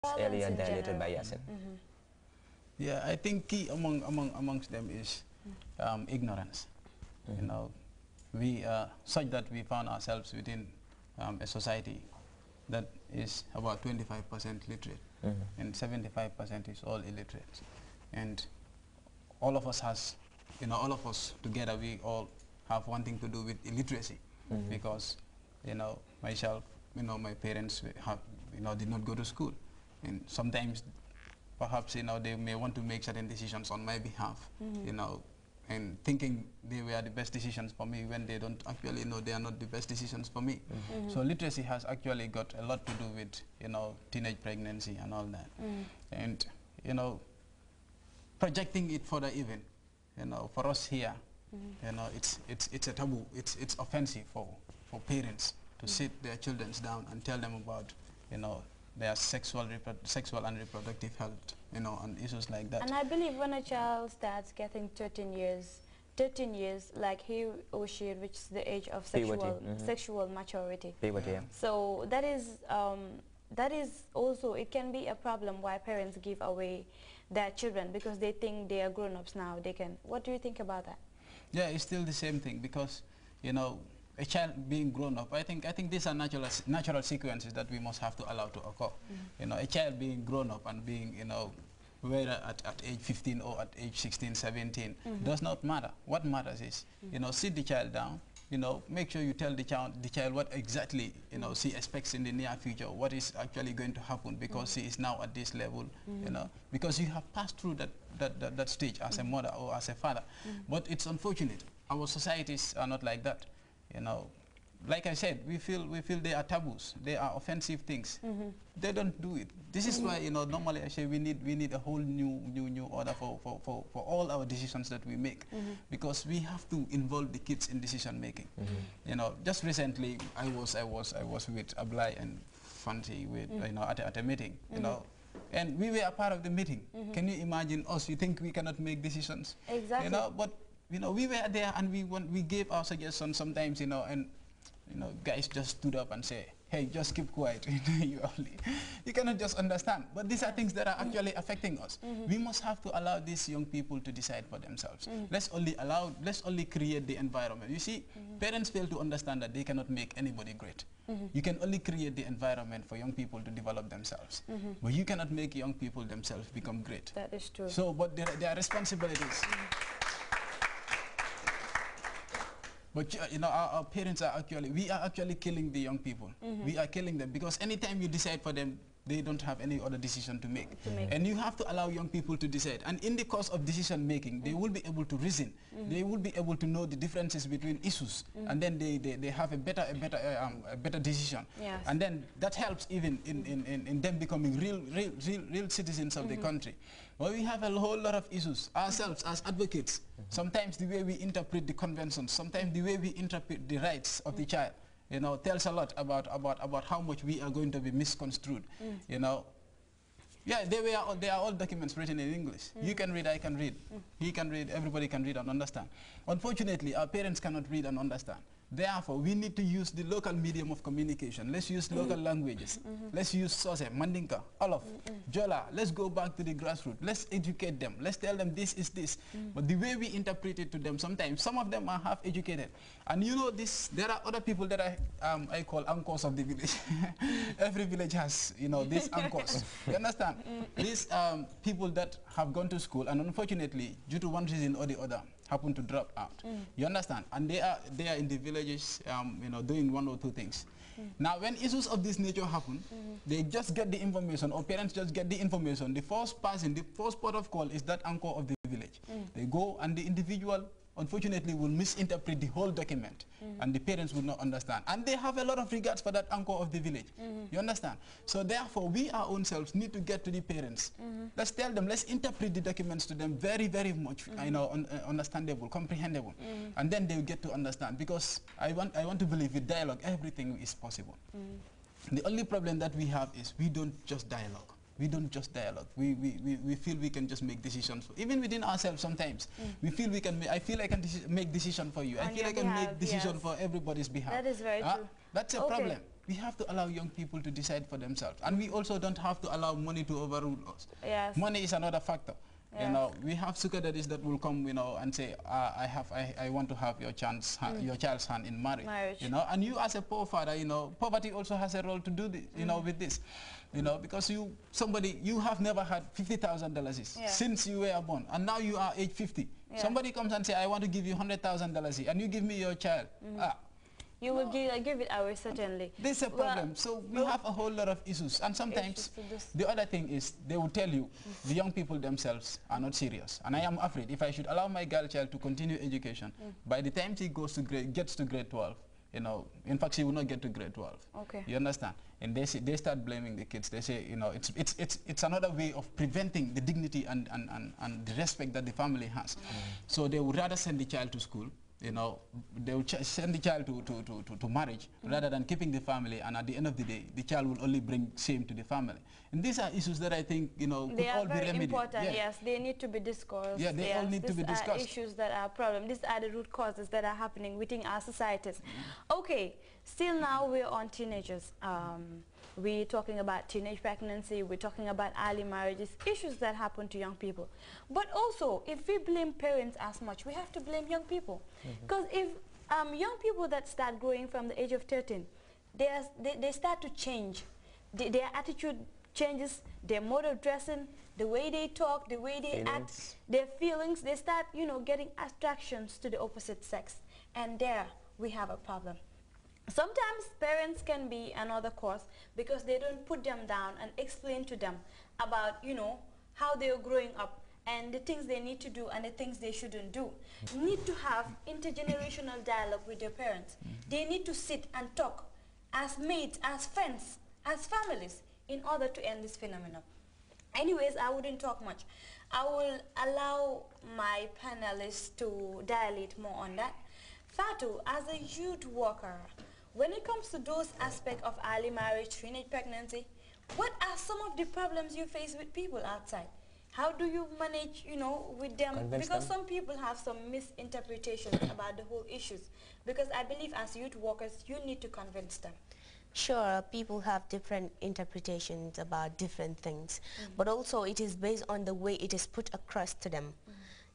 earlier dilated by Yasin. Yeah, I think key amongst them is ignorance. You know, we such that we found ourselves within a society that is about 25% literate, and 75% is all illiterate, and all of us has, all of us together, we all have one thing to do with illiteracy, because myself, my parents have, did not go to school, and sometimes perhaps they may want to make certain decisions on my behalf, and thinking they were the best decisions for me when they don't actually know they are not the best decisions for me. So literacy has actually got a lot to do with teenage pregnancy and all that, and projecting it further even, for us here, it's a taboo. It's offensive for parents to sit their children down and tell them about their sexual and reproductive health, and issues like that. And I believe when a child starts getting 13 years, like he or she reaches the age of sexual maturity. Puberty, yeah. So that is also, it can be a problem why parents give away their children because they think they are grown-ups now. They can. What do you think about that? Yeah, it's still the same thing because a child being grown up, I think these are natural sequences that we must have to allow to occur. A child being grown up and being whether at age 15 or at age 16, 17 does not matter. What matters is sit the child down, make sure you tell the child what exactly she expects in the near future, what is actually going to happen, because she is now at this level, because you have passed through that stage as a mother or as a father. But it's unfortunate our societies are not like that. Like I said, we feel they are taboos, they are offensive things. They don't do it. This is why normally I say we need a whole new order for all our decisions that we make, because we have to involve the kids in decision making. Just recently I was with Ablai and Fanti with at a meeting, and we were a part of the meeting. Can you imagine us? You think we cannot make decisions? Exactly. But we were there and we gave our suggestions sometimes, and guys just stood up and say, hey, just keep quiet. You cannot just understand. But these are things that are actually affecting us. We must have to allow these young people to decide for themselves. Let's only create the environment. You see, parents fail to understand that they cannot make anybody great. You can only create the environment for young people to develop themselves. But you cannot make young people themselves become great. That is true. So, but there are responsibilities. But our parents are we are actually killing the young people. We are killing them because anytime you decide for them, they don't have any other decision to make. And you have to allow young people to decide. And in the course of decision making, they will be able to reason. They will be able to know the differences between issues, and then they have a better decision. Yes. And then that helps even in them becoming real citizens of the country. But we have a whole lot of issues ourselves as advocates. Sometimes the way we interpret the conventions, sometimes the way we interpret the rights of the child, tells a lot about how much we are going to be misconstrued. Yeah, they are all documents written in English. You can read, I can read. He can read, everybody can read and understand. Unfortunately, our parents cannot read and understand. Therefore, we need to use the local medium of communication. Let's use local languages. Let's use Sose, Mandinka, Olof, Jola. Let's go back to the grassroots. Let's educate them. Let's tell them this is this. But the way we interpret it to them, sometimes some of them are half educated. And there are other people that I call anchors of the village. Every village has, these anchors. You understand? These people that have gone to school and unfortunately, due to one reason or the other, happen to drop out. You understand? And they are in the villages, doing one or two things. Now, when issues of this nature happen, they just get the information, or parents just get the information. The first port of call is that anchor of the village. They go, and the individual, unfortunately, will misinterpret the whole document, and the parents will not understand. And they have a lot of regards for that anchor of the village. You understand? So therefore, we our own selves need to get to the parents. Let's tell them, let's interpret the documents to them very, very much, understandable, comprehensible, and then they'll get to understand. Because I want to believe with dialogue, everything is possible. The only problem that we have is we don't just dialogue. We don't just dialogue. We feel we can just make decisions. Even within ourselves sometimes. We feel we can I feel I can make decision for you. I feel I can make decision for everybody's behalf. That is very true. That's a problem. we have to allow young people to decide for themselves. And we also don't have to allow money to overrule us. Yes. Money is another factor. Yes. You know, we have sugar daddies that will come, you know, and say, I want to have your your child's hand in marriage. You know, and you as a poor father, you know, poverty also has a role to do this, you know, with this. You know, because you have never had $50,000 since you were born, and now you are age 50. Yeah. Somebody comes and say, I want to give you $100,000, and you give me your child. You will give it away, certainly. This is a problem. So we have a whole lot of issues. And sometimes the other thing is they will tell you the young people themselves are not serious. And I am afraid if I should allow my girl child to continue education, by the time she goes to gets to grade 12, you know, in fact, she will not get to grade 12. Okay. You understand? And they start blaming the kids. They say, you know, it's another way of preventing the dignity and the respect that the family has. So they would rather send the child to school. You know, they will send the child to marriage rather than keeping the family, and at the end of the day, the child will only bring shame to the family. And these are issues that I think, you know, could all be remedied. They are very important, yes. They need to be discussed. Yeah, they all need to be discussed. These are issues that are problems. These are the root causes that are happening within our societies. Okay, still now we're on teenagers. We're talking about teenage pregnancy, we're talking about early marriages, issues that happen to young people. But also, if we blame parents as much, we have to blame young people. Because if young people that start growing from the age of 13, they start to change. Their attitude changes, their mode of dressing, the way they talk, the way they act, their feelings, they start, you know, getting attractions to the opposite sex. And there we have a problem. Sometimes parents can be another cause because they don't put them down and explain to them about, you know, how they're growing up and the things they need to do and the things they shouldn't do. Need to have intergenerational dialogue with their parents. They need to sit and talk as mates, as friends, as families in order to end this phenomenon. Anyways, I wouldn't talk much. I will allow my panelists to dilate more on that. Fatu, as a youth worker, when it comes to those aspects of early marriage, teenage pregnancy, what are some of the problems you face with people outside? How do you manage, you know, with them? Because some people have some misinterpretations about the whole issues. Because I believe as youth workers, you need to convince them. Sure, people have different interpretations about different things, but also it is based on the way it is put across to them.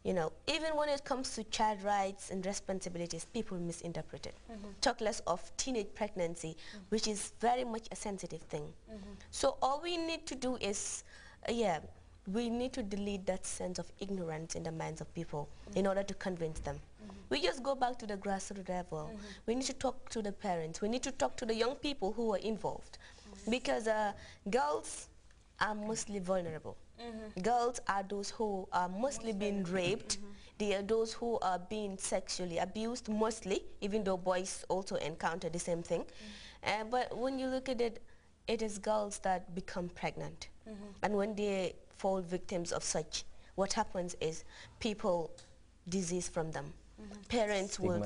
You know, even when it comes to child rights and responsibilities, people misinterpret it. Talk less of teenage pregnancy, which is very much a sensitive thing. So all we need to do is, we need to delete that sense of ignorance in the minds of people in order to convince them. We just go back to the grassroots level. We need to talk to the parents. We need to talk to the young people who are involved. Because girls are mostly vulnerable. Girls are those who are mostly being raped. They are those who are being sexually abused mostly, even though boys also encounter the same thing. But when you look at it, it is girls that become pregnant. And when they fall victims of such, what happens is people disease from them. Parents will,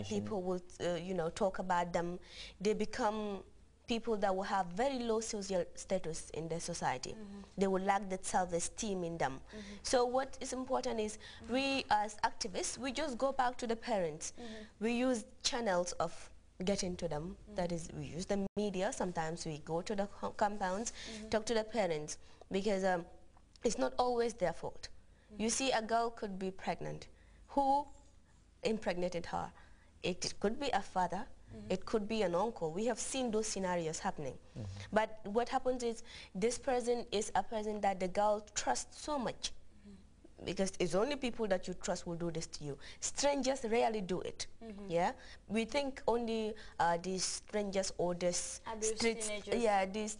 people will, you know, talk about them. They become people that will have very low social status in their society. They will lack that self-esteem in them. So what is important is we as activists, we just go back to the parents. We use channels of getting to them. That is, we use the media. Sometimes we go to the compounds, talk to the parents, because it's not always their fault. You see, a girl could be pregnant. Who impregnated her? It could be a father. It could be an uncle. We have seen those scenarios happening. But what happens is this person is a person that the girl trusts so much. Because it's only people that you trust will do this to you. Strangers rarely do it. Yeah, we think only these strangers or these streets,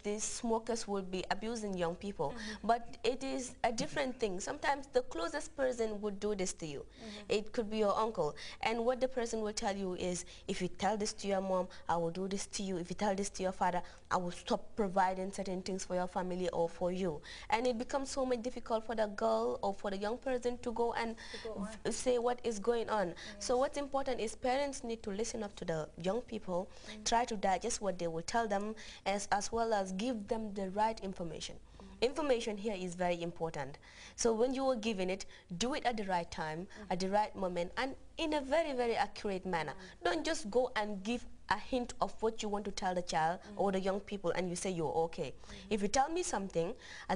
these smokers will be abusing young people. But it is a different thing. Sometimes the closest person would do this to you. It could be your uncle. And what the person will tell you is, if you tell this to your mom, I will do this to you. If you tell this to your father, I will stop providing certain things for your family or for you. And it becomes so much difficult for the girl or for the young person to go and say what is going on. So what's important is parents need to listen up to the young people, try to digest what they will tell them, as well as give them the right information. Information here is very important. So when you are giving it, do it at the right time, at the right moment, and in a very, very accurate manner. Don't just go and give a hint of what you want to tell the child or the young people, and you say you're okay. If you tell me something, as